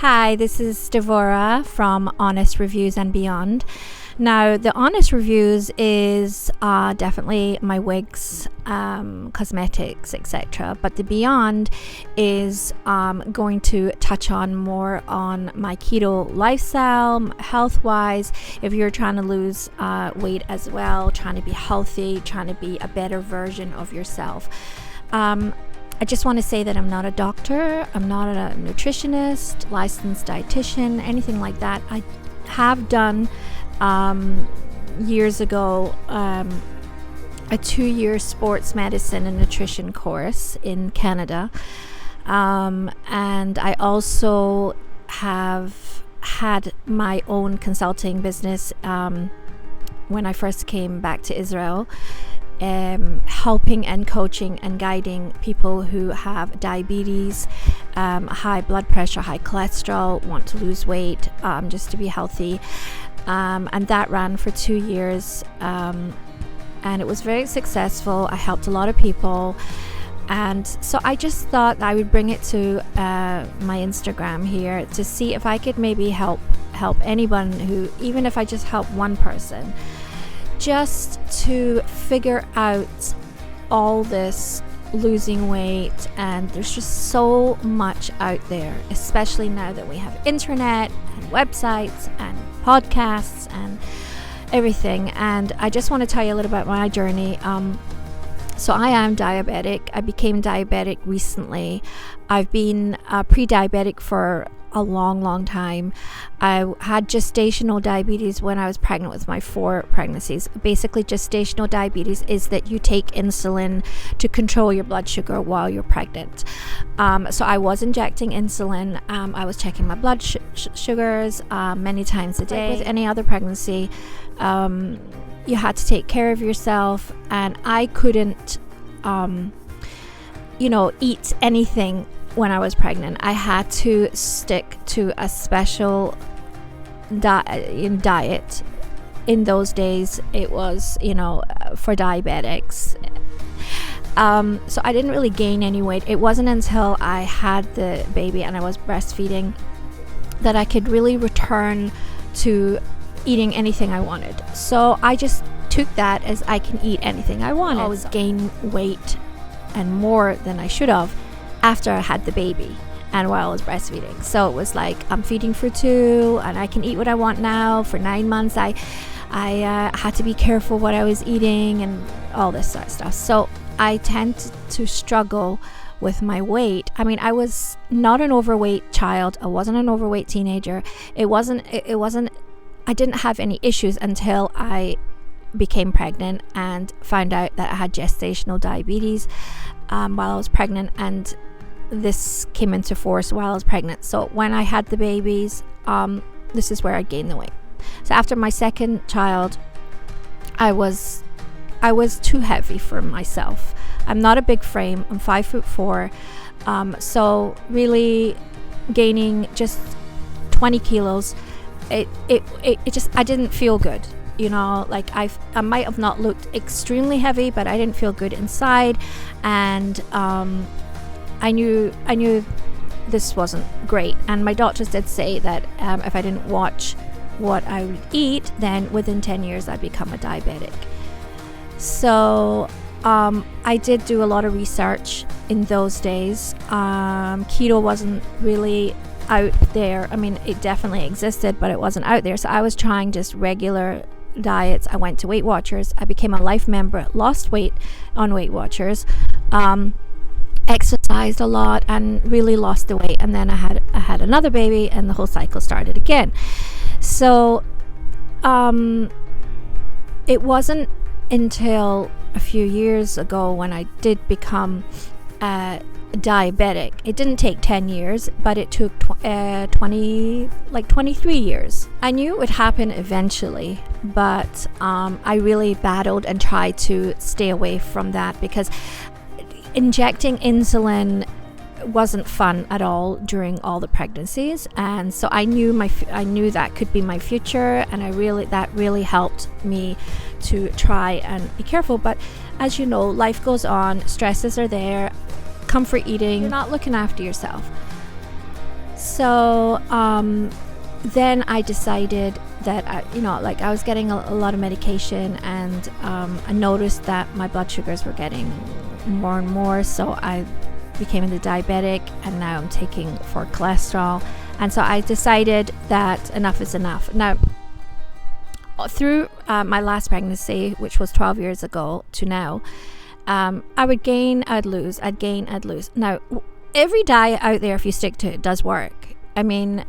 Hi, this is Devora from Honest Reviews and Beyond. Now, the Honest Reviews is definitely my wigs, cosmetics, etc. But the Beyond is going to touch on more on my keto lifestyle, health-wise. If you're trying to lose weight as well, trying to be healthy, trying to be a better version of yourself. I just want to say that I'm not a doctor, I'm not a nutritionist, licensed dietitian, anything like that. I have done years ago a 2-year sports medicine and nutrition course in Canada, and I also have had my own consulting business when I first came back to Israel, helping and coaching and guiding people who have diabetes, high blood pressure, high cholesterol, want to lose weight, just to be healthy. And that ran for 2 years, and it was very successful. I helped a lot of people, and so I just thought I would bring it to my Instagram here to see if I could maybe help anyone who, even if I just help one person, just to figure out all this losing weight. And there's just so much out there, especially now that we have internet and websites and podcasts and everything. And I just want to tell you a little about my journey. So I am diabetic. I became diabetic recently. I've been pre-diabetic for a long time. I had gestational diabetes when I was pregnant with my 4 pregnancies. Basically, gestational diabetes is that you take insulin to control your blood sugar while you're pregnant. So I was injecting insulin. I was checking my blood sugars many times a day. Like with any other pregnancy, you had to take care of yourself, and I couldn't, eat anything. When I was pregnant, I had to stick to a special diet. In those days, it was, for diabetics. So I didn't really gain any weight. It wasn't until I had the baby and I was breastfeeding that I could really return to eating anything I wanted. So I just took that as I can eat anything I wanted. I always gain weight and more than I should have after I had the baby and while I was breastfeeding. So it was like, I'm feeding for 2 and I can eat what I want now. For 9 months I had to be careful what I was eating and all this sort of stuff. So I tend to struggle with my weight. I mean, I was not an overweight child. I wasn't an overweight teenager. It wasn't I didn't have any issues until I became pregnant and found out that I had gestational diabetes while I was pregnant, and this came into force while I was pregnant. So when I had the babies, this is where I gained the weight. So after my second child, I was too heavy for myself. I'm not a big frame. I'm 5'4", so really gaining just 20 kilos, it just, I didn't feel good. Like I might have not looked extremely heavy, but I didn't feel good inside, and I knew this wasn't great. And my doctors did say that if I didn't watch what I would eat, then within 10 years I'd become a diabetic. So I did do a lot of research in those days. Keto wasn't really out there. I mean, it definitely existed, but it wasn't out there. So I was trying just regular diets. I went to Weight Watchers. I became a life member, lost weight on Weight Watchers, exercised a lot and really lost the weight. And then I had another baby and the whole cycle started again. So it wasn't until a few years ago when I did become diabetic. It didn't take 10 years, but it took 23 years. I knew it would happen eventually, but I really battled and tried to stay away from that because injecting insulin wasn't fun at all during all the pregnancies, and so I knew that could be my future, and that really helped me to try and be careful. But as you know, life goes on, stresses are there, comfort eating, you're not looking after yourself. So then I decided that I was getting a lot of medication, and I noticed that my blood sugars were getting more and more. So I became the diabetic, and now I'm taking for cholesterol. And so I decided that enough is enough. Now, through my last pregnancy, which was 12 years ago to now, I would gain, I'd lose, I'd gain, I'd lose. Now, every diet out there, if you stick to it, does work. I mean,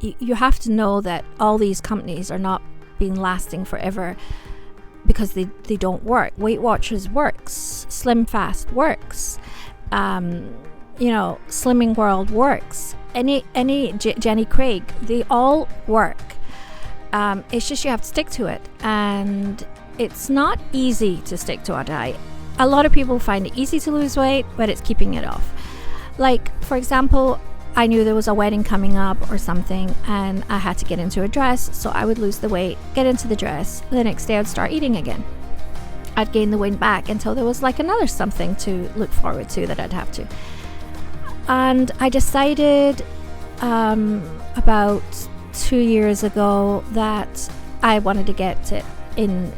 you have to know that all these companies are not being lasting forever because they don't work. Weight Watchers works. Slim Fast works. Slimming World works. Any Jenny Craig, they all work. It's just you have to stick to it, and it's not easy to stick to a diet. A lot of people find it easy to lose weight, but it's keeping it off. Like, for example, I knew there was a wedding coming up or something, and I had to get into a dress, so I would lose the weight, get into the dress. The next day I'd start eating again. I'd gain the weight back until there was like another something to look forward to that I'd have to. And I decided about 2 years ago that I wanted to get it in,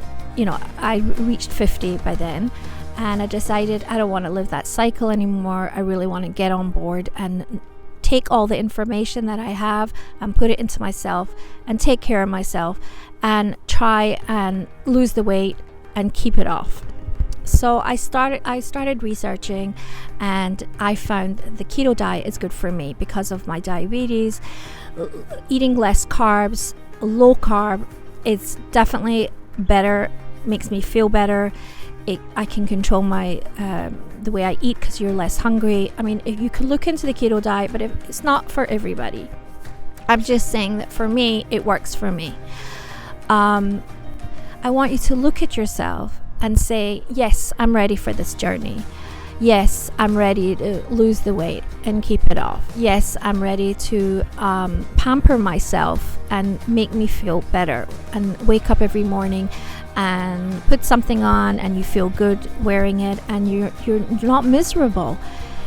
I reached 50 by then, and I decided I don't want to live that cycle anymore. I really want to get on board and take all the information that I have and put it into myself and take care of myself and try and lose the weight and keep it off. So I started researching, and I found the keto diet is good for me because of my diabetes. Eating less carbs, low carb, it's definitely better, makes me feel better. I can control my the way I eat because you're less hungry. I mean, if you can look into the keto diet, but it's not for everybody. I'm just saying that for me, it works for me. I want you to look at yourself and say, yes, I'm ready for this journey. Yes, I'm ready to lose the weight and keep it off. Yes, I'm ready to pamper myself and make me feel better and wake up every morning and put something on and you feel good wearing it, and you're not miserable,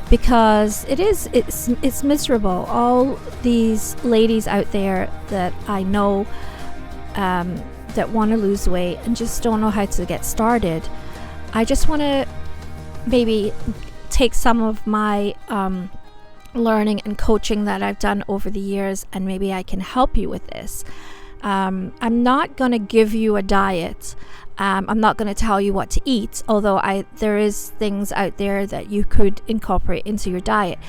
because it's miserable. All these ladies out there that I know that want to lose weight and just don't know how to get started. I just want to maybe take some of my learning and coaching that I've done over the years, and maybe I can help you with this. I'm not going to give you a diet. I'm not going to tell you what to eat, although there is things out there that you could incorporate into your diet.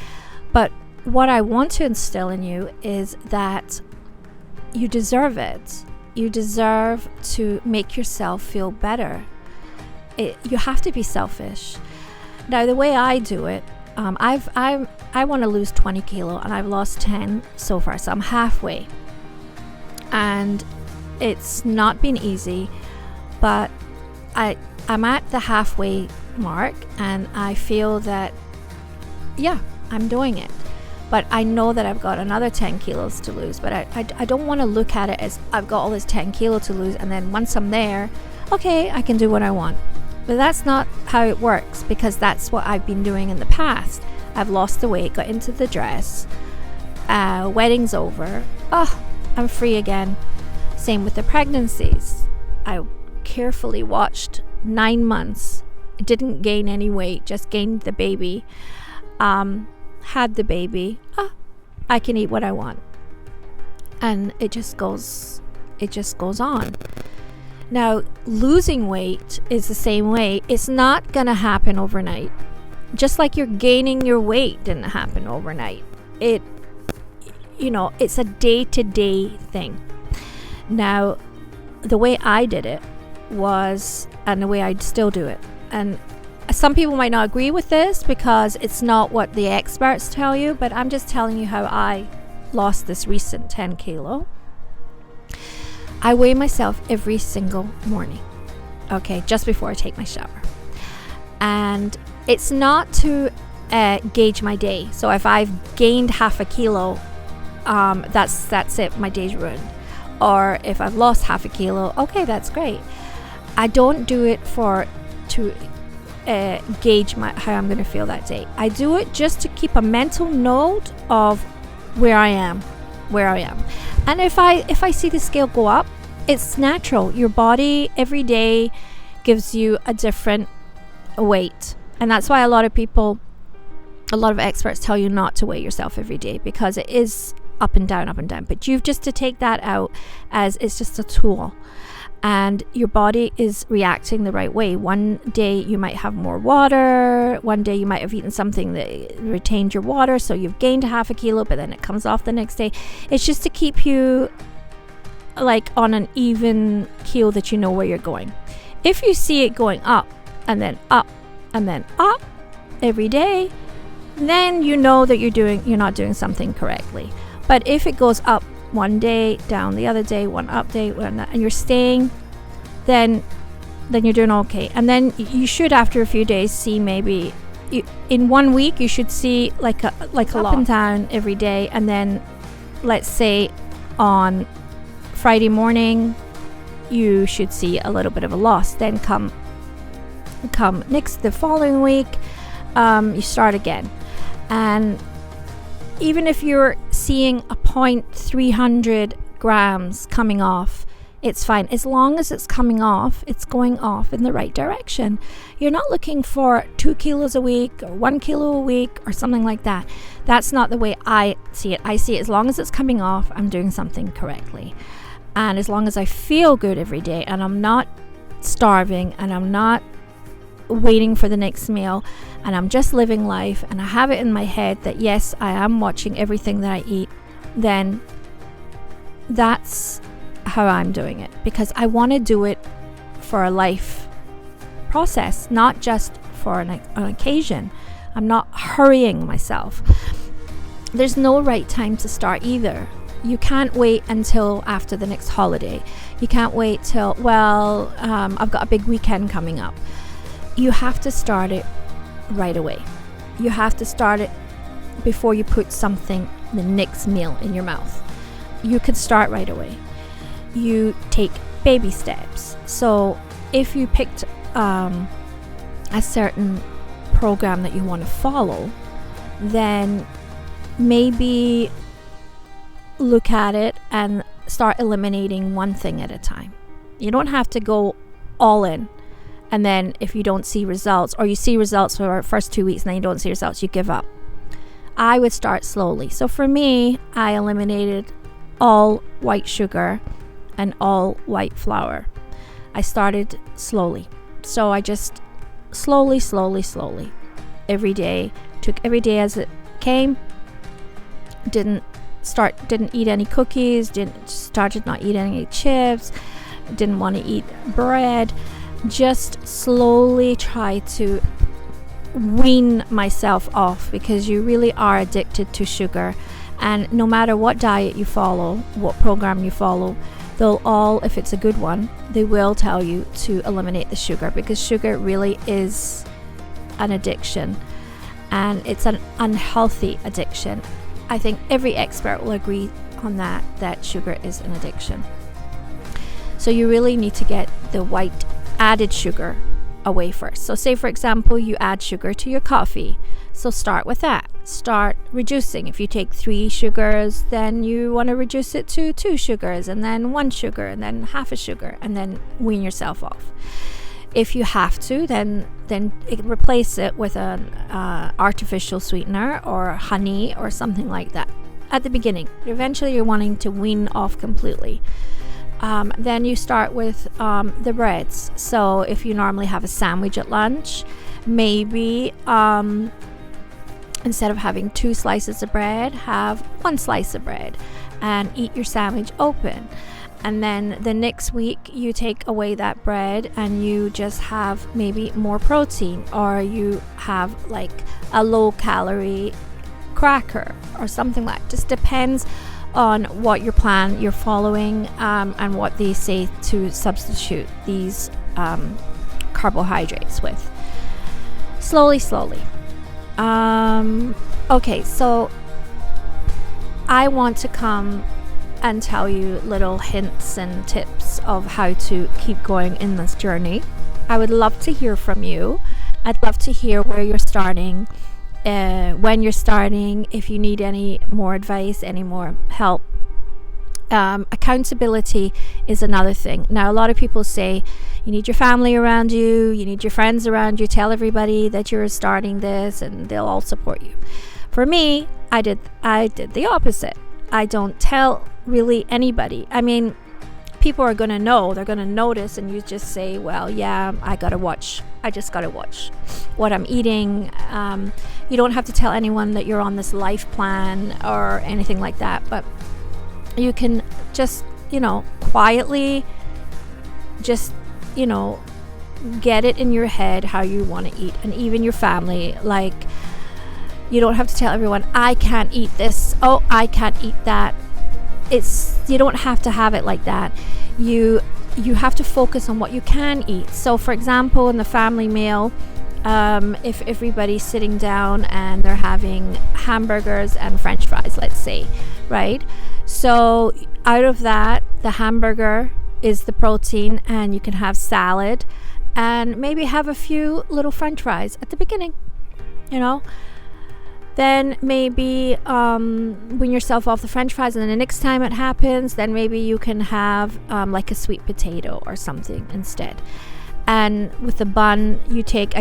But what I want to instill in you is that you deserve it. You deserve to make yourself feel better. You have to be selfish. Now, the way I do it, I want to lose 20 kilo, and I've lost 10 so far, so I'm halfway. And it's not been easy, but I'm at the halfway mark, and I feel that, yeah, I'm doing it. But I know that I've got another 10 kilos to lose, but I don't want to look at it as I've got all this 10 kilo to lose, and then once I'm there, okay, I can do what I want. But that's not how it works, because that's what I've been doing in the past. I've lost the weight, got into the dress, wedding's over, I'm free again. Same with the pregnancies. I carefully watched 9 months. I didn't gain any weight, just gained the baby. Had the baby. I can eat what I want. And it just goes on. Now, losing weight is the same way. It's not gonna happen overnight. Just like you're gaining your weight didn't happen overnight. It's a day-to-day thing. Now, the way I did it was, and the way I still do it, and some people might not agree with this because it's not what the experts tell you, but I'm just telling you how I lost this recent 10 kilo. I weigh myself every single morning, okay, just before I take my shower. And it's not to gauge my day. So if I've gained half a kilo, that's it, my day's ruined. Or if I've lost half a kilo, okay, that's great. I don't do it gauge how I'm going to feel that day. I do it just to keep a mental note of where I am. And if I see the scale go up, it's natural. Your body every day gives you a different weight. And that's why a lot of experts tell you not to weigh yourself every day, because it is up and down. But you've just to take that out as it's just a tool. And your body is reacting the right way. One day you might have more water. One day you might have eaten something that retained your water, so you've gained half a kilo, but then it comes off the next day. It's just to keep you like on an even keel, that you know where you're going. If you see it going up and then up and then up every day, then you know that you're not doing something correctly. But if it goes up one day, down the other day, one up day, and you're staying, then you're doing okay. And then you should, after a few days, see maybe in 1 week you should see like a up and down every day. And then let's say on Friday morning you should see a little bit of a loss. Then come the following week, you start again. And even if you're seeing a 0.300 grams coming off, it's fine. As long as it's coming off, it's going off in the right direction. You're not looking for 2 kilos a week or 1 kilo a week or something like that. That's not the way I see it. I see it as long as it's coming off, I'm doing something correctly. And as long as I feel good every day and I'm not starving and I'm not waiting for the next meal and I'm just living life and I have it in my head that yes, I am watching everything that I eat, then that's how I'm doing it, because I want to do it for a life process, not just for an occasion. I'm not hurrying myself. There's no right time to start either. You can't wait until after the next holiday. You can't wait till, I've got a big weekend coming up. You have to start it right away. You have to start it before you put the next meal in your mouth. You can start right away. You take baby steps. So if you picked a certain program that you want to follow, then maybe look at it and start eliminating one thing at a time. You don't have to go all in. And then if you don't see results, or you see results for the first 2 weeks and then you don't see results, you give up. I would start slowly. So for me, I eliminated all white sugar and all white flour. I started slowly. So I just slowly, every day, took every day as it came. Didn't eat any cookies, started not eating any chips, didn't want to eat bread. Just slowly try to wean myself off, because you really are addicted to sugar. And no matter what diet you follow, what program you follow, they'll all, if it's a good one, they will tell you to eliminate the sugar, because sugar really is an addiction, and it's an unhealthy addiction. I think every expert will agree on that sugar is an addiction. So you really need to get the white added sugar away first. So say, for example, you add sugar to your coffee. So start with that. Start reducing. If you take 3 sugars, then you want to reduce it to 2 sugars, and then 1 sugar, and then half a sugar, and then wean yourself off. If you have to, then replace it with an artificial sweetener or honey or something like that at the beginning. Eventually you're wanting to wean off completely. Then you start with the breads. So if you normally have a sandwich at lunch, maybe instead of having 2 slices of bread, have 1 slice of bread and eat your sandwich open. And then the next week you take away that bread and you just have maybe more protein, or you have like a low calorie cracker or something like that. Just depends on what your plan you're following, and what they say to substitute these carbohydrates with. Slowly. Okay, so I want to come and tell you little hints and tips of how to keep going in this journey. I would love to hear from you, I'd love to hear where you're starting, when you're starting, if you need any more advice, any more help. Accountability is another thing. Now, a lot of people say you need your family around you, you need your friends around you, tell everybody that you're starting this and they'll all support you. For me, I did the opposite. I don't tell really anybody. I mean, people are going to know, they're going to notice, and you just say, well, yeah, I just gotta watch what I'm eating. You don't have to tell anyone that you're on this life plan or anything like that, but you can just, quietly just, get it in your head how you want to eat. And even your family, like, you don't have to tell everyone, I can't eat this, oh, I can't eat that. You don't have to have it like that. You have to focus on what you can eat. So for example, in the family meal, if everybody's sitting down and they're having hamburgers and french fries, let's say, right? So out of that, the hamburger is the protein, and you can have salad and maybe have a few little french fries at the beginning, Then maybe wean yourself off the french fries, and then the next time it happens, then maybe you can have like a sweet potato or something instead. And with the bun, you take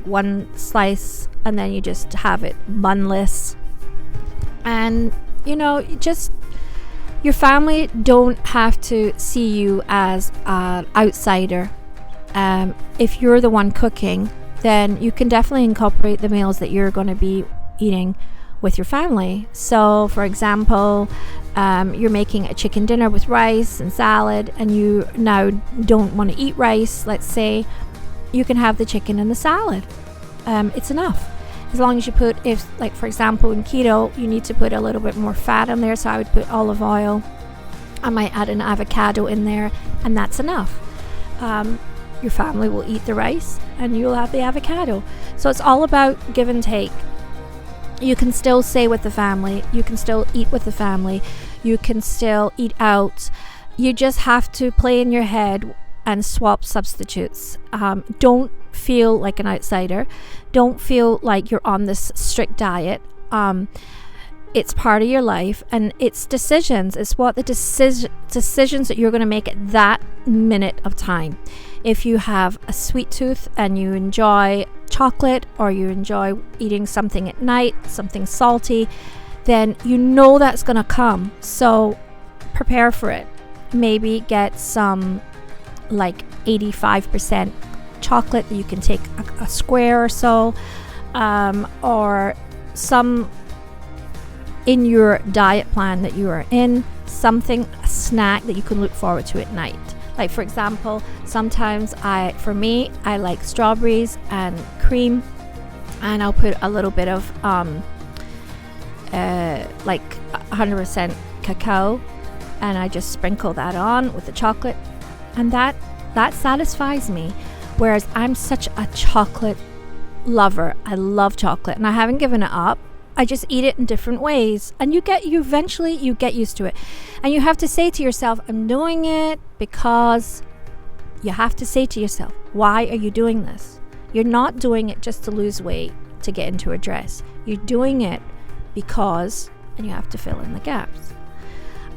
one slice and then you just have it bunless. And, just your family don't have to see you as an outsider. If you're the one cooking, then you can definitely incorporate the meals that you're going to be eating with your family. So for example, you're making a chicken dinner with rice and salad, and you now don't want to eat rice, let's say, you can have the chicken and the salad. It's enough, as long as you put, for example in keto, you need to put a little bit more fat in there, so I would put olive oil. I might add an avocado in there, and that's enough. Your family will eat the rice and you'll have the avocado. So it's all about give and take. You can still stay with the family, you can still eat with the family, you can still eat out. You just have to play in your head and swap substitutes. Don't feel like an outsider. Don't feel like you're on this strict diet. It's part of your life, and it's decisions. It's what the decisions that you're going to make at that minute of time. If you have a sweet tooth and you enjoy chocolate, or you enjoy eating something at night, something salty, then that's going to come. So prepare for it. Maybe get some like 85% chocolate that you can take a square or so, or some in your diet plan that you are in, a snack that you can look forward to at night. Like for example, sometimes I like strawberries and cream, and I'll put a little bit of like 100% cacao, and I just sprinkle that on with the chocolate, and that satisfies me. Whereas I'm such a chocolate lover. I love chocolate, and I haven't given it up. I just eat it in different ways, and you eventually get used to it. And you have to say to yourself, I'm doing it because you have to say to yourself, why are you doing this? You're not doing it just to lose weight, to get into a dress. You're doing it because, and you have to fill in the gaps.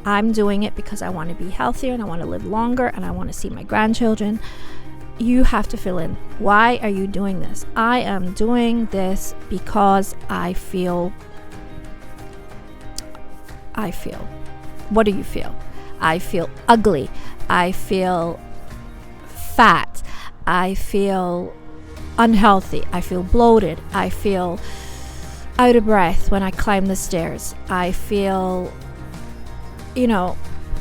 I'm doing it because I want to be healthier, and I want to live longer, and I want to see my grandchildren. You have to fill in. Why are you doing this? I am doing this because I feel. What do you feel? I feel ugly. I feel fat. I feel unhealthy. I feel bloated. I feel out of breath when I climb the stairs. I feel,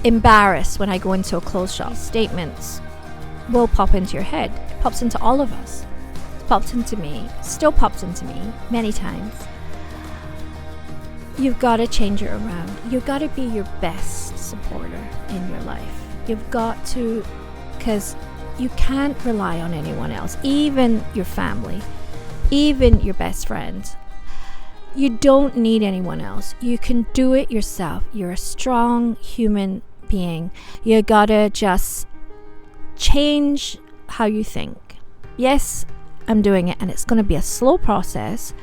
embarrassed when I go into a clothes shop. Statements will pop into your head. It pops into all of us. It popped into me. Still pops into me many times. You've got to change it around. You've got to be your best supporter in your life. You've got to, because you can't rely on anyone else, even your family, even your best friends. You don't need anyone else. You can do it yourself. You're a strong human being. You gotta just change how you think. Yes, I'm doing it, and it's going to be a slow process.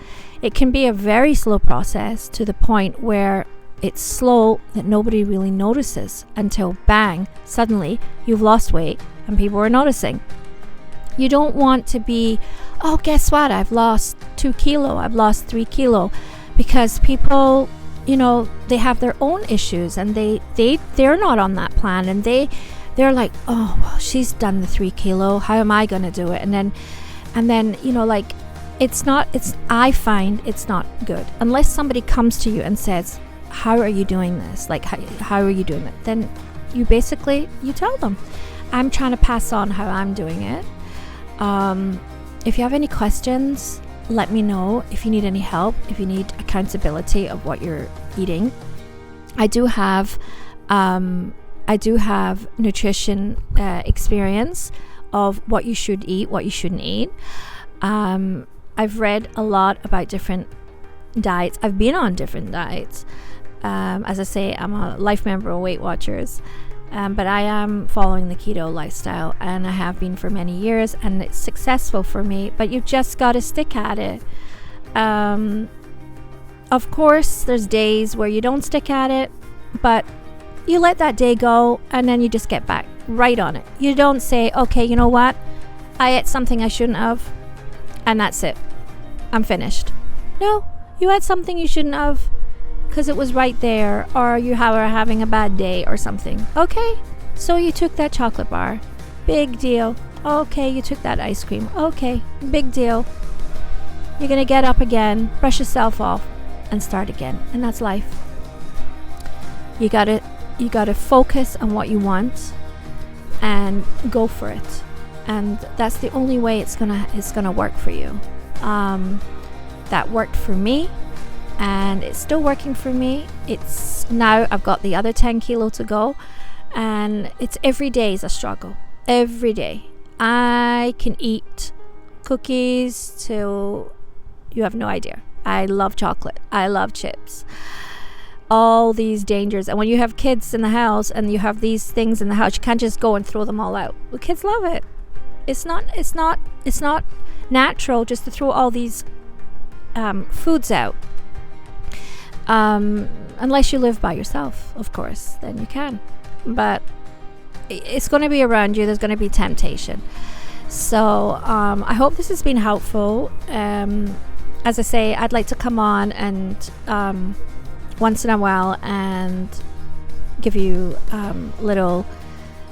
It can be a very slow process to the point where it's slow that nobody really notices until bang, suddenly you've lost weight and people are noticing. You don't want to be, oh, guess what? I've lost 2 kilo. I've lost 3 kilo, because people, they have their own issues, and they're not on that plan, and they're like, oh, well, she's done the 3 kilo. How am I going to do it? And then, I find it's not good unless somebody comes to you and says, how are you doing this? Like, how are you doing it? Then you tell them, I'm trying to pass on how I'm doing it. If you have any questions, let me know. If you need any help, if you need accountability of what you're eating, I do have nutrition experience of what you should eat, what you shouldn't eat. I've read a lot about different diets. I've been on different diets. As I say, I'm a life member of Weight Watchers, but I am following the keto lifestyle, and I have been for many years, and it's successful for me, but you've just got to stick at it. Of course, there's days where you don't stick at it, but you let that day go, and then you just get back right on it. You don't say, okay, you know what? I ate something I shouldn't have, and that's it. I'm finished. No, you had something you shouldn't have because it was right there, or you were having a bad day or something. Okay, so you took that chocolate bar. Big deal. Okay, you took that ice cream. Okay, big deal. You're going to get up again, brush yourself off, and start again. And that's life. You got to focus on what you want and go for it. And that's the only way it's gonna work for you. That worked for me, and it's still working for me. It's now I've got the other 10 kilo to go, and it's every day is a struggle. Every day I can eat cookies till you have no idea. I love chocolate. I love chips. All these dangers. And when you have kids in the house and you have these things in the house, you can't just go and throw them all out. The kids love it. It's not natural just to throw all these foods out. Unless you live by yourself, of course, then you can. But it's going to be around you. There's going to be temptation. So I hope this has been helpful. As I say, I'd like to come on and once in a while and give you little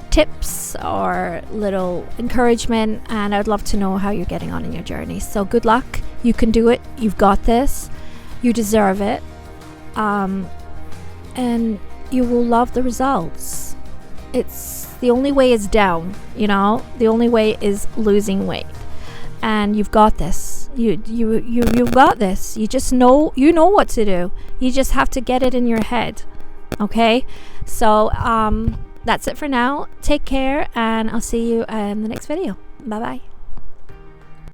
tips or little encouragement, and I'd love to know how you're getting on in your journey. So good luck. You can do it. You've got this. You deserve it. And you will love the results. It's the only way is down, the only way is losing weight, and you've got this. You've got this. You just know what to do. You just have to get it in your head. Okay, so that's it for now. Take care, and I'll see you in the next video. Bye bye.